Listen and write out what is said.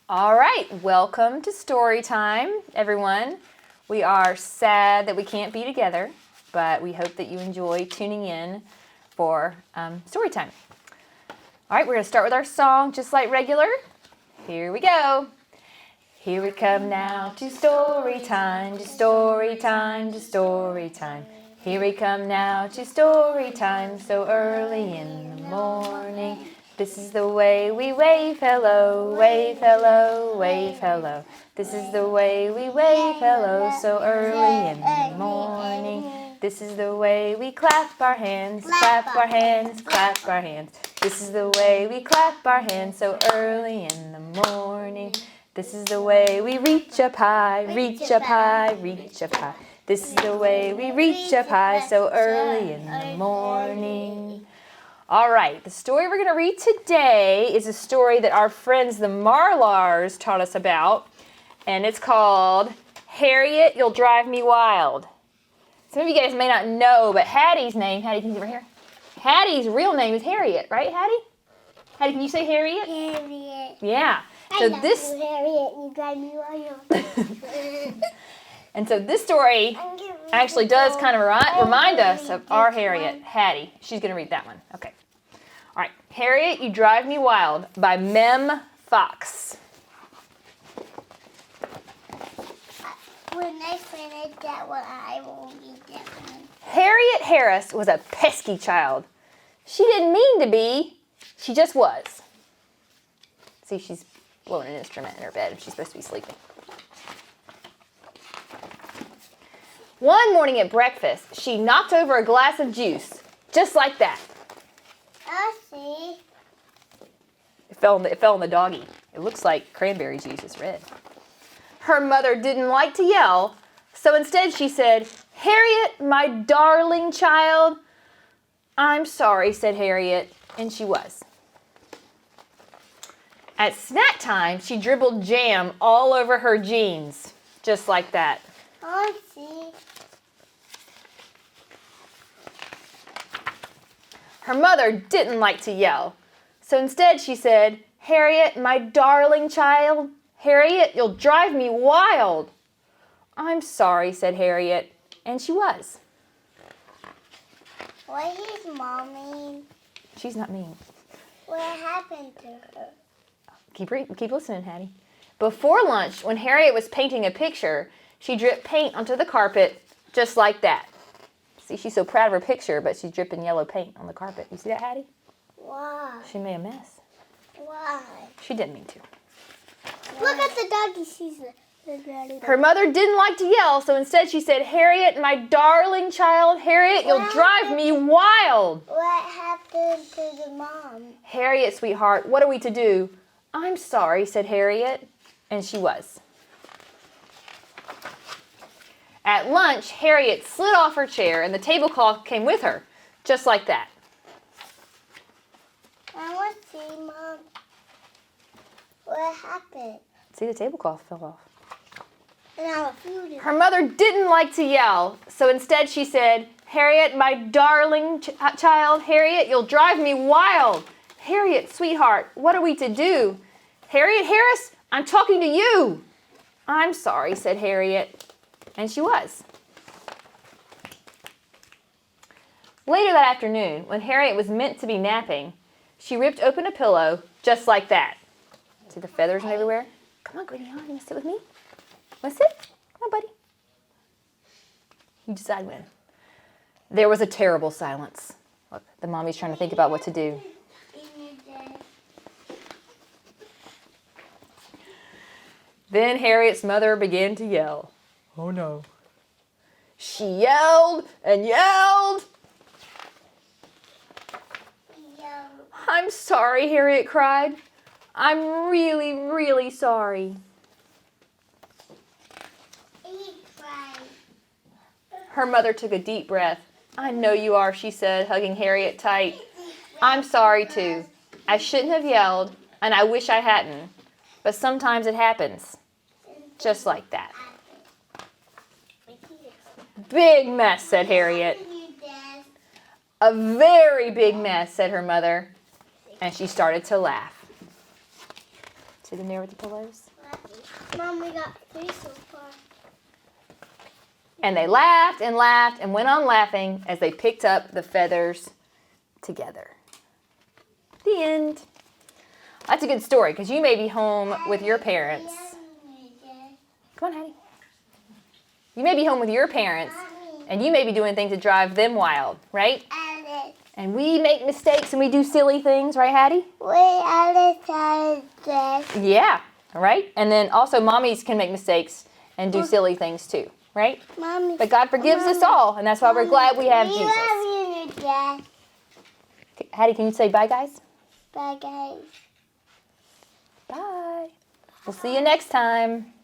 All right, welcome to story time, everyone. We are sad that we can't be together, but we hope that you enjoy tuning in for story time. All right, we're going to start with our song, just like regular. Here we go. Here we come now to story time, to story time, to story time. Here we come now to story time, so early in the morning. This is the way we wave hello, wave hello, wave hello. This is the way we wave hello, so early in the morning. This is the way we clap our hands, clap our hands, clap our hands. This is the way we clap our hands, so early in the morning. This is the way we reach up high, reach up high, reach up high. This is the way we reach up high, so early in the morning. All right, the story we're going to read today is a story that our friends the Marlars taught us about, and it's called Harriet, You'll Drive Me Wild. Some of you guys may not know, but Hattie's name, Hattie, can you over here? Hattie's real name is Harriet, right, Hattie? Hattie, can you say Harriet? Harriet. Yeah. I love you, Harriet. You drive me wild. And so this story actually does kind of remind us of our Harriet, Hattie. She's going to read that one. Okay. All right. Harriet, You Drive Me Wild by Mem Fox. When I finish that one, I will read that one. Harriet Harris was a pesky child. She didn't mean to be. She just was. See, she's blowing an instrument in her bed and she's supposed to be sleeping. One morning at breakfast, she knocked over a glass of juice, just like that. I see. It fell on the doggy. It looks like cranberry juice. It's red. Her mother didn't like to yell, so instead she said, "Harriet, my darling child." "I'm sorry," said Harriet, and she was. At snack time, she dribbled jam all over her jeans, just like that. I see. Her mother didn't like to yell, so instead she said, "Harriet, my darling child. Harriet, you'll drive me wild." "I'm sorry," said Harriet, and she was. What is Mom mean? She's not mean. What happened to her? Keep listening, Hattie. Before lunch, when Harriet was painting a picture, she dripped paint onto the carpet just like that. See, she's so proud of her picture, but she's dripping yellow paint on the carpet. You see that, Hattie? Why? She made a mess. Why? She didn't mean to. Look at the doggy. She's the Her mother didn't like to yell, so instead she said, "Harriet, my darling child. Harriet, you'll drive me wild." What happened to the mom? "Harriet, sweetheart, what are we to do?" "I'm sorry," said Harriet, and she was. At lunch, Harriet slid off her chair and the tablecloth came with her, just like that. I want to see, Mom. What happened? See, the tablecloth fell off. Now food is... Her mother didn't like to yell, so instead she said, "Harriet, my darling child. Harriet, you'll drive me wild. Harriet, sweetheart, what are we to do?" "Harriet Harris, I'm talking to you." "I'm sorry," said Harriet, and she was. Later that afternoon, when Harriet was meant to be napping, she ripped open a pillow just like that. See the feathers and everywhere? "Come on, Goody, you want to sit with me? Want to sit? Come on, buddy." You decide when. There was a terrible silence. Look, the mommy's trying to think about what to do. Then Harriet's mother began to yell. Oh no. She yelled and yelled. "I'm sorry," Harriet cried. "I'm really, really sorry." Her mother took a deep breath. "I know you are," she said, hugging Harriet tight. "I'm sorry too. I shouldn't have yelled, and I wish I hadn't. But sometimes it happens. Just like that." "Big mess," said Harriet. "A very big mess," said her mother, and she started to laugh. See them there with the pillows? Mom, we got 3 so far. And they laughed and laughed and went on laughing as they picked up the feathers together. The end. That's a good story because you may be home with your parents. Come on, Hattie. You may be home with your parents and you may be doing things that drive them wild, right? And we make mistakes and we do silly things, right, Hattie? Yeah, right? And then also mommies can make mistakes and do silly things too, right? Mommy, But God forgives us all, and that's why we're glad we have Jesus. love you, Dad. Hattie, can you say bye, guys? Bye, guys. Bye. We'll see you next time.